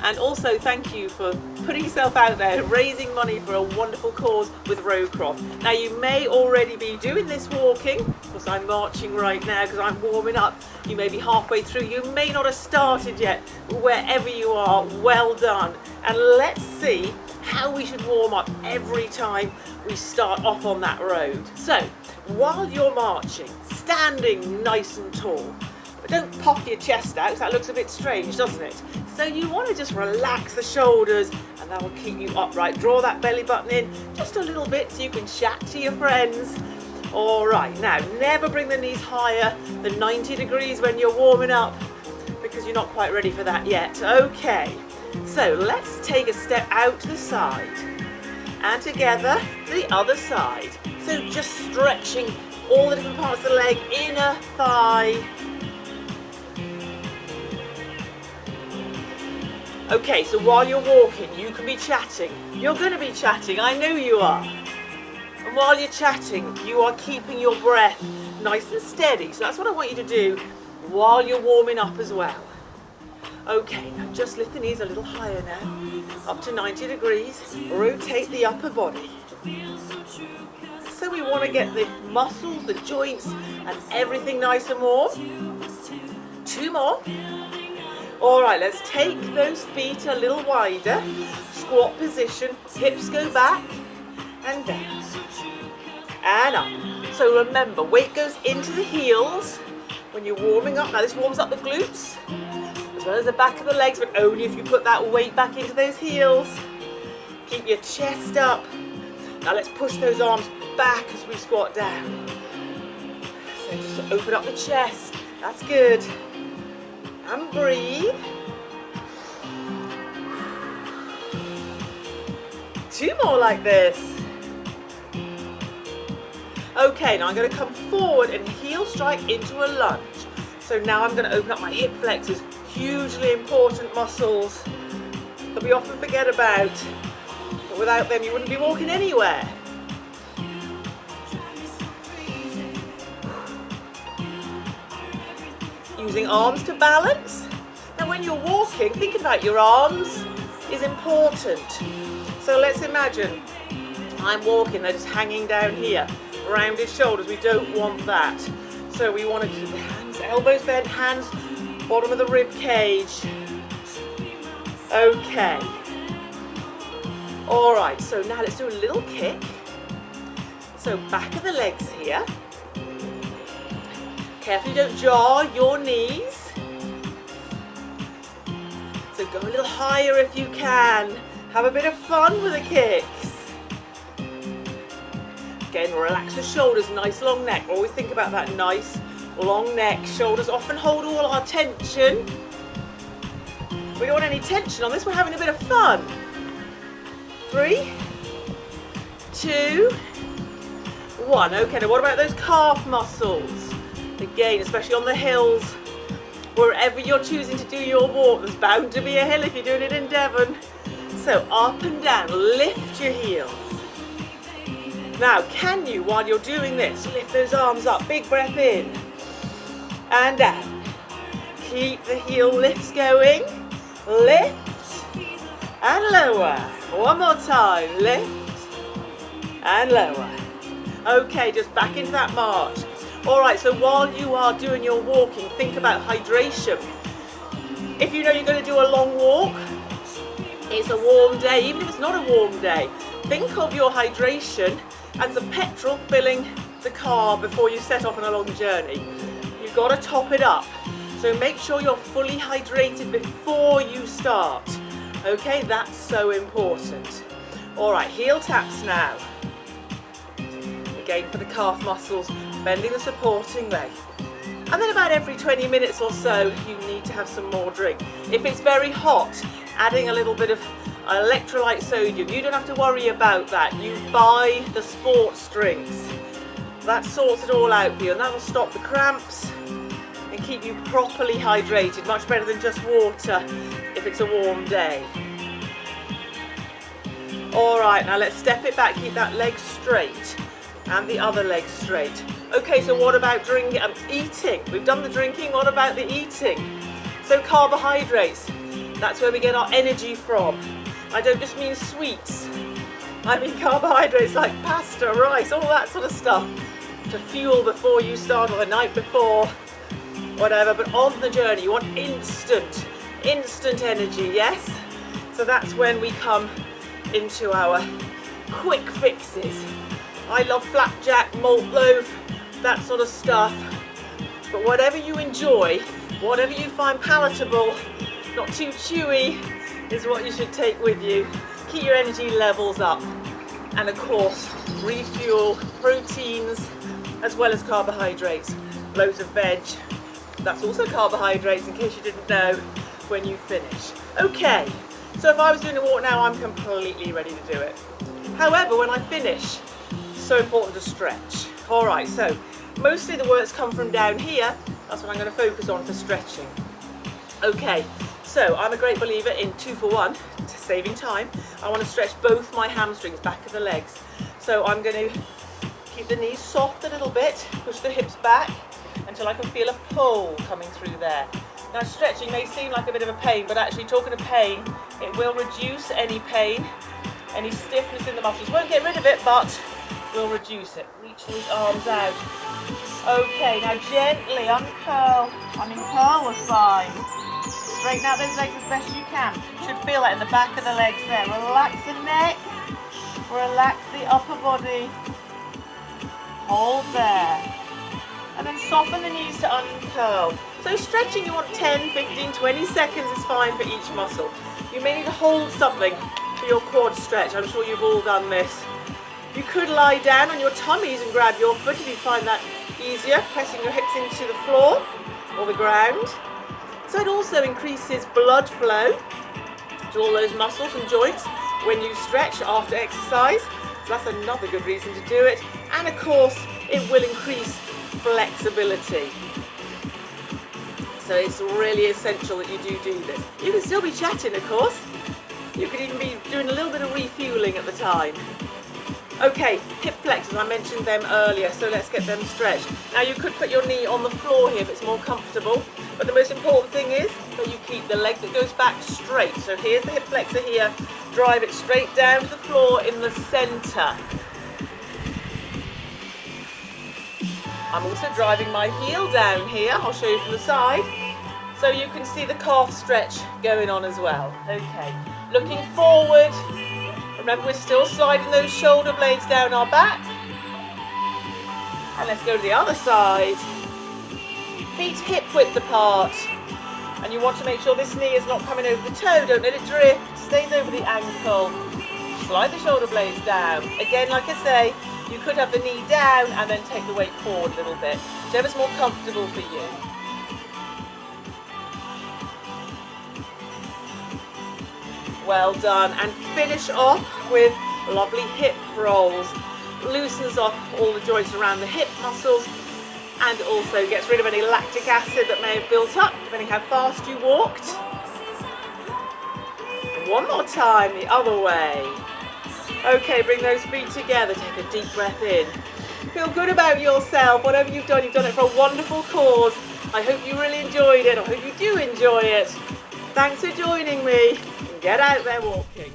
And also thank you for putting yourself out there, raising money for a wonderful cause with Rowcroft. Now you may already be doing this walking, of course I'm marching right now because I'm warming up. You may be halfway through, you may not have started yet, but wherever you are, well done. And let's see how we should warm up every time we start off on that road. So while you're marching, standing nice and tall, but don't pop your chest out because that looks a bit strange, doesn't it? So you want to just relax the shoulders and that will keep you upright. Draw that belly button in just a little bit so you can chat to your friends. All right, now never bring the knees higher than 90 degrees when you're warming up because you're not quite ready for that yet. Okay, so let's take a step out to the side and together to the other side. So just stretching all the different parts of the leg, inner thigh. Okay, so while you're walking, you can be chatting. You're going to be chatting, I know you are. And while you're chatting, you are keeping your breath nice and steady. So that's what I want you to do while you're warming up as well. Okay, now just lift the knees a little higher now, up to 90 degrees. Rotate the upper body. So we want to get the muscles, the joints, and everything nice and warm. 2 more. All right, let's take those feet a little wider. Squat position, hips go back and down and up. So remember, weight goes into the heels when you're warming up. Now this warms up the glutes as well as the back of the legs, but only if you put that weight back into those heels. Keep your chest up. Now let's push those arms back as we squat down. So just to open up the chest, that's good. And breathe. 2 more like this. Okay, now I'm going to come forward and heel strike into a lunge. So now I'm going to open up my hip flexors, hugely important muscles that we often forget about. But without them, you wouldn't be walking anywhere. Using arms to balance. Now when you're walking, thinking about your arms is important. So let's imagine I'm walking, they're just hanging down here. Rounded shoulders, we don't want that. So we want to keep the hands, elbows bent, hands, bottom of the rib cage. Okay. All right, so now let's do a little kick. So back of the legs here. Carefully don't jar your knees. So go a little higher if you can. Have a bit of fun with the kicks. Again, relax the shoulders, nice long neck. Always think about that nice long neck. Shoulders often hold all our tension. We don't want any tension on this, we're having a bit of fun. 3, 2, 1. Okay, now what about those calf muscles? Again, especially on the hills, wherever you're choosing to do your walk, there's bound to be a hill if you're doing it in Devon. So up and down, lift your heels. Now, can you, while you're doing this, lift those arms up, big breath in and down. Keep the heel lifts going, lift and lower. One more time, lift and lower. Okay, just back into that march. All right, so while you are doing your walking, think about hydration. If you know you're going to do a long walk, it's a warm day, even if it's not a warm day, think of your hydration as the petrol filling the car before you set off on a long journey. You've got to top it up. So make sure you're fully hydrated before you start. Okay, that's so important. All right, heel taps now. Again for the calf muscles, bending the supporting leg. And then about every 20 minutes or so, you need to have some more drink. If it's very hot, adding a little bit of electrolyte sodium. You don't have to worry about that. You buy the sports drinks. That sorts it all out for you, and that will stop the cramps and keep you properly hydrated. Much better than just water if it's a warm day. All right, now let's step it back. Keep that leg straight and the other leg straight. Okay, so what about eating? We've done the drinking, what about the eating? So carbohydrates. That's where we get our energy from. I don't just mean sweets. I mean carbohydrates like pasta, rice, all that sort of stuff to fuel before you start or the night before, whatever. But on the journey, you want instant energy, yes? So that's when we come into our quick fixes. I love flapjack, malt loaf, that sort of stuff. But whatever you enjoy, whatever you find palatable, not too chewy, is what you should take with you. Keep your energy levels up. And of course, refuel proteins as well as carbohydrates. Loads of veg, that's also carbohydrates in case you didn't know when you finish. Okay, so if I was doing a walk now, I'm completely ready to do it. However, when I finish, so important to stretch. All right, so mostly the work's come from down here. That's what I'm going to focus on for stretching. Okay, so I'm a great believer in 2 for 1, saving time. I want to stretch both my hamstrings, back of the legs. So I'm going to keep the knees soft a little bit, push the hips back until I can feel a pull coming through there. Now stretching may seem like a bit of a pain, but actually talking of pain, it will reduce any pain, any stiffness in the muscles. Won't get rid of it, but will reduce it. Reach those arms out. Okay, now gently uncurl. I mean, curl was fine. Straighten out those legs as best you can. You should feel that in the back of the legs there. Relax the neck. Relax the upper body. Hold there. And then soften the knees to uncurl. So stretching, you want 10, 15, 20 seconds is fine for each muscle. You may need to hold something for your quad stretch. I'm sure you've all done this. You could lie down on your tummies and grab your foot if you find that easier, pressing your hips into the floor or the ground. So it also increases blood flow to all those muscles and joints when you stretch after exercise. So that's another good reason to do it. And of course, it will increase flexibility. So it's really essential that you do this. You can still be chatting, of course. You could even be doing a little bit of refueling at the time. Okay, hip flexors, I mentioned them earlier, so let's get them stretched. Now you could put your knee on the floor here if it's more comfortable, but the most important thing is that you keep the leg that goes back straight. So here's the hip flexor here, drive it straight down to the floor in the center. I'm also driving my heel down here, I'll show you from the side, so you can see the calf stretch going on as well. Okay, looking forward. Remember, we're still sliding those shoulder blades down our back. And let's go to the other side. Feet hip width apart. And you want to make sure this knee is not coming over the toe. Don't let it drift. Stays over the ankle. Slide the shoulder blades down. Again, like I say, you could have the knee down and then take the weight forward a little bit. Whichever's more comfortable for you. Well done, and finish off with lovely hip rolls. Loosens off all the joints around the hip muscles and also gets rid of any lactic acid that may have built up, depending how fast you walked. One more time, the other way. Okay, bring those feet together, take a deep breath in. Feel good about yourself, whatever you've done it for a wonderful cause. I hope you really enjoyed it, I hope you do enjoy it. Thanks for joining me. Get out there walking.